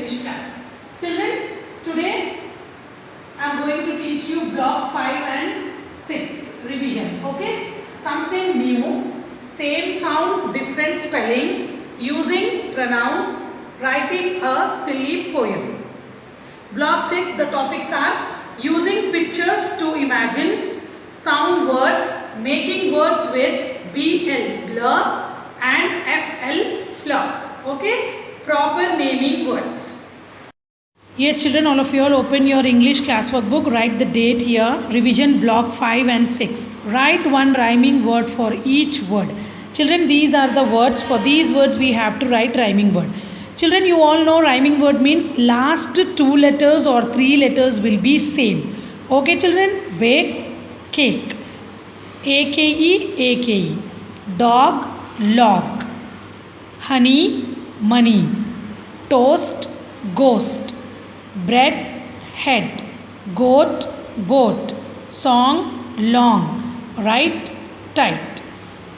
English class. Children, today I am going to teach you block 5 and 6 revision. Okay? Something new, same sound, different spelling, using pronouns, writing a silly poem. Block 6, the topics are using pictures to imagine, sound words, making words with BL, blur, and FL, fleur. Okay? Proper naming words. Yes, children, all of you all open your English classwork book. Write the date here. Revision block 5 and 6. Write one rhyming word for each word. Children, these are the words. For these words, we have to write rhyming word. Children, you all know rhyming word means last 2 letters or 3 letters will be same. Okay, children? Bake, cake. AKE, AKE. Dog, log. Honey, money. Toast, ghost. Bread, head. Goat, boat. Song, long. Right, tight.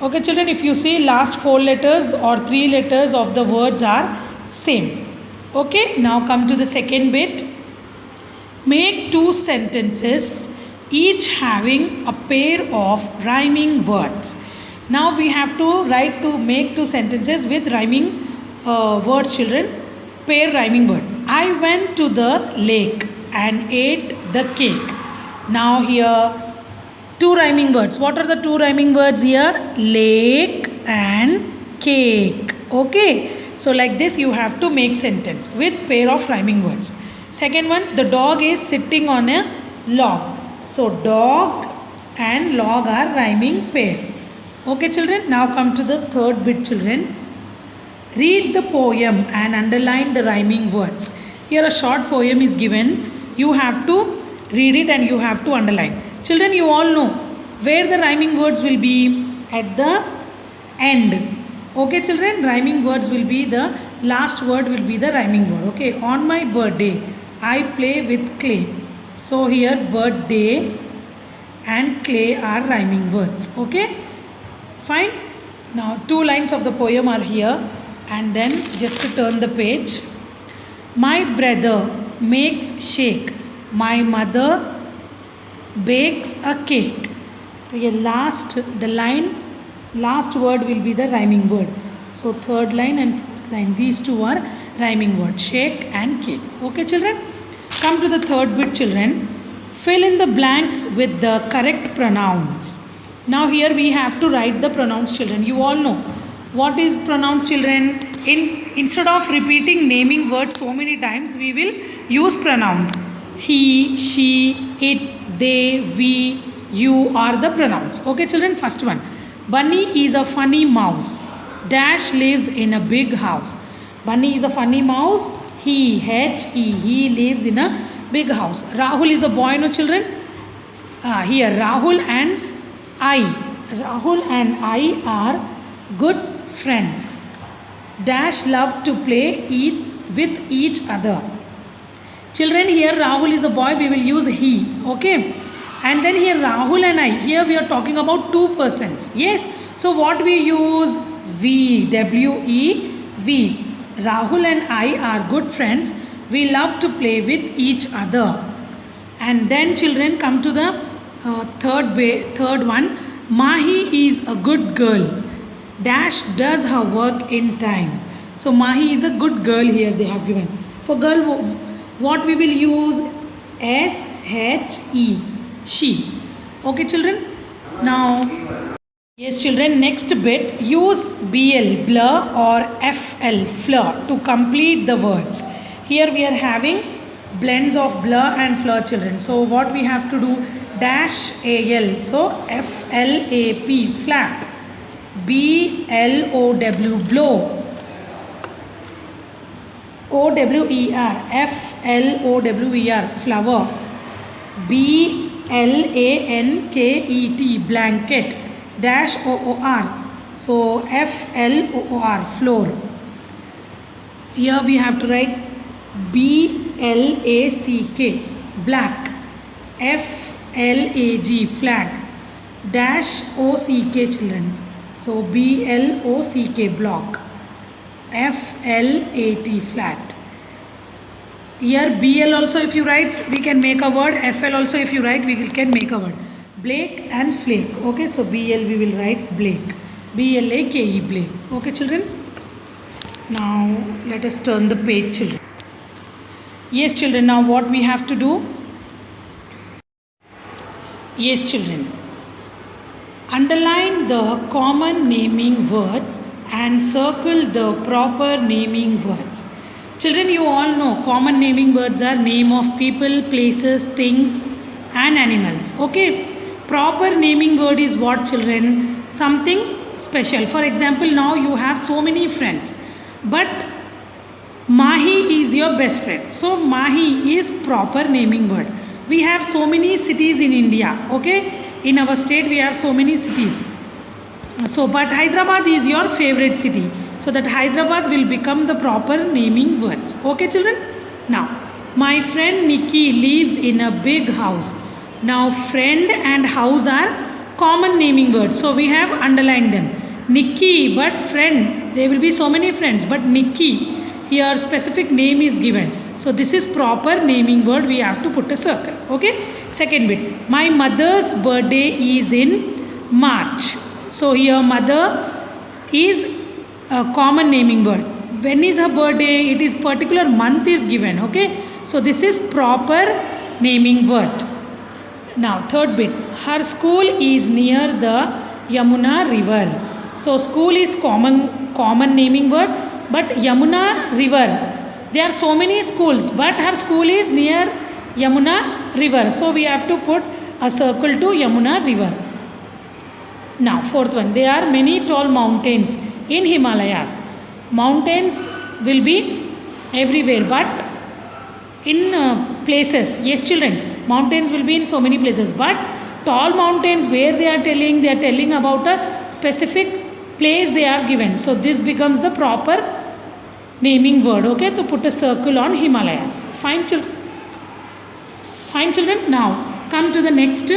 Okay, children, if you see last 4 letters or 3 letters of the words are same. Okay, now come to the second bit. Make 2 sentences, each having a pair of rhyming words. Now we have to write to make 2 sentences with rhyming words, children. Pair rhyming word. I went to the lake and ate the cake. Now here 2 rhyming words. What are the 2 rhyming words here? Lake and cake. Okay. So like this you have to make sentence with pair of rhyming words. Second one, the dog is sitting on a log. So dog and log are rhyming pair. Okay, children. Now come to the third bit, children. Read the poem and underline the rhyming words. Here a short poem is given. You have to read it and you have to underline. Children, you all know where the rhyming words will be at the end. Okay, children, rhyming words will be the last word will be the rhyming word. Okay, on my birthday, I play with clay. So here birthday and clay are rhyming words. Okay, fine. Now 2 lines of the poem are here. And then just to turn the page. My brother makes shake. My mother bakes a cake. So here last word will be the rhyming word. So third line and fourth line, these 2 are rhyming words, shake and cake. Okay, children? Come to the third bit, children. Fill in the blanks with the correct pronouns. Now here we have to write the pronouns, children. You all know. What is pronouns, children? Instead of repeating naming words so many times, we will use pronouns. He, she, it, they, we, you are the pronouns. Okay, children? First one. Bunny is a funny mouse. Dash lives in a big house. Bunny is a funny mouse. He, H-E, he lives in a big house. Rahul is a boy, no, children? Here, Rahul and I are good friends. Dash love to play with each other. Children, here Rahul is a boy, we will use he. Okay. And then here Rahul and I. Here we are talking about 2 persons. Yes. So what we use? We. W-E-V. Rahul and I are good friends. We love to play with each other. And then children, come to the third one. Mahi is a good girl. Dash does her work in time. So Mahi is a good girl here they have given. For girl, what we will use? S-H-E. She. Okay, children? Now, yes, children, next bit. Use BL, blur, or FL, fleur, to complete the words. Here we are having blends of blur and fleur, children. So what we have to do? Dash AL. So FLAP, flap. BLOW, blow. OWER, FLOWER, flower. BLANKET, blanket. Dash OOR, so FLOOR, floor. Here we have to write BLACK, black. FLAG, flag. Dash OCK, children. So BLOCK, block. FLAT, flat. Here BL also if you write, we can make a word. FL also if you write, we can make a word. Blake and flake. Okay, so BL we will write Blake. BLAKE, Blake. Okay, children. Now let us turn the page, children. Yes, children. Now what we have to do? Yes, children. Underline the common naming words and circle the proper naming words. Children, you all know common naming words are name of people, places, things and animals. Okay. Proper naming word is what, children? Something special. For example, now you have so many friends, but Mahi is your best friend. So Mahi is proper naming word. We have so many cities in India. Okay. In our state we have so many cities. So but Hyderabad is your favorite city. So that Hyderabad will become the proper naming words. Okay, children? Now, my friend Nikki lives in a big house. Now, friend and house are common naming words. So, we have underlined them. Nikki, but friend, there will be so many friends. But Nikki, here specific name is given. So, this is proper naming word. We have to put a circle. Okay? Second bit. My mother's birthday is in March. So, here mother is a common naming word. When is her birthday? It is particular month is given. Okay. So this is proper naming word. Now third bit. Her school is near the Yamuna river. So school is common naming word. But Yamuna river. There are so many schools. But her school is near Yamuna river. So we have to put a circle to Yamuna river. Now fourth one. There are many tall mountains in Himalayas. Mountains will be everywhere, but in places. Yes, children, mountains will be in so many places, but tall mountains where they are telling about a specific place they are given. So this becomes the proper naming word. Okay, to put a circle on Himalayas. Fine, children. Now come to the next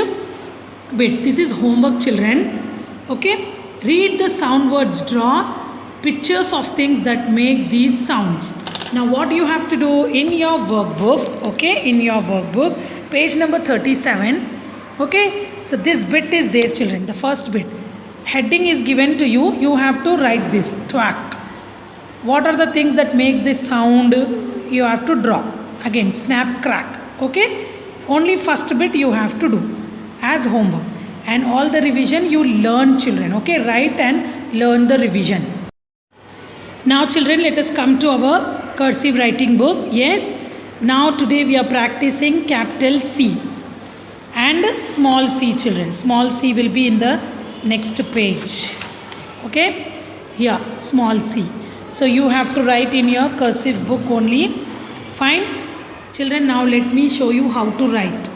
bit. This is homework, children. Okay. Read the sound words, draw pictures of things that make these sounds. Now what you have to do in your workbook, okay, in your workbook, page number 37, okay, so this bit is there, children, the first bit. Heading is given to you, you have to write this, thwack. What are the things that make this sound? You have to draw. Again, snap, crack, okay. Only first bit you have to do as homework. And all the revision you learn, children. Okay, write and learn the revision. Now, children, let us come to our cursive writing book. Yes. Now, today we are practicing capital C and small c, children. Small c will be in the next page. Okay. Here, small c. So, you have to write in your cursive book only. Fine. Children, now let me show you how to write.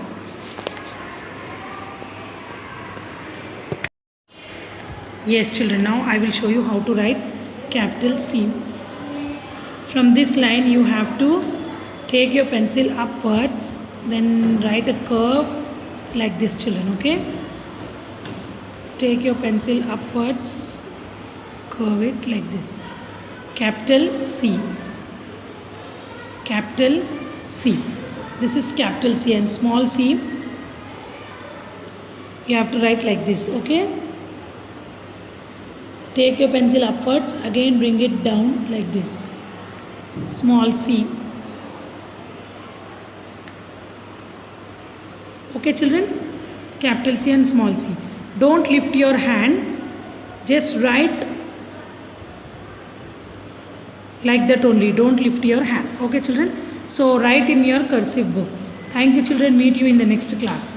Yes, children, now I will show you how to write capital C. From this line you have to take your pencil upwards, then write a curve like this, children, okay? Take your pencil upwards, curve it like this. Capital C. Capital C. This is capital C, and small c you have to write like this, okay? Take your pencil upwards, again bring it down like this. Small c. Okay, children? Capital C and small c. Don't lift your hand. Just write like that only. Don't lift your hand. Okay, children? So, write in your cursive book. Thank you, children. Meet you in the next class.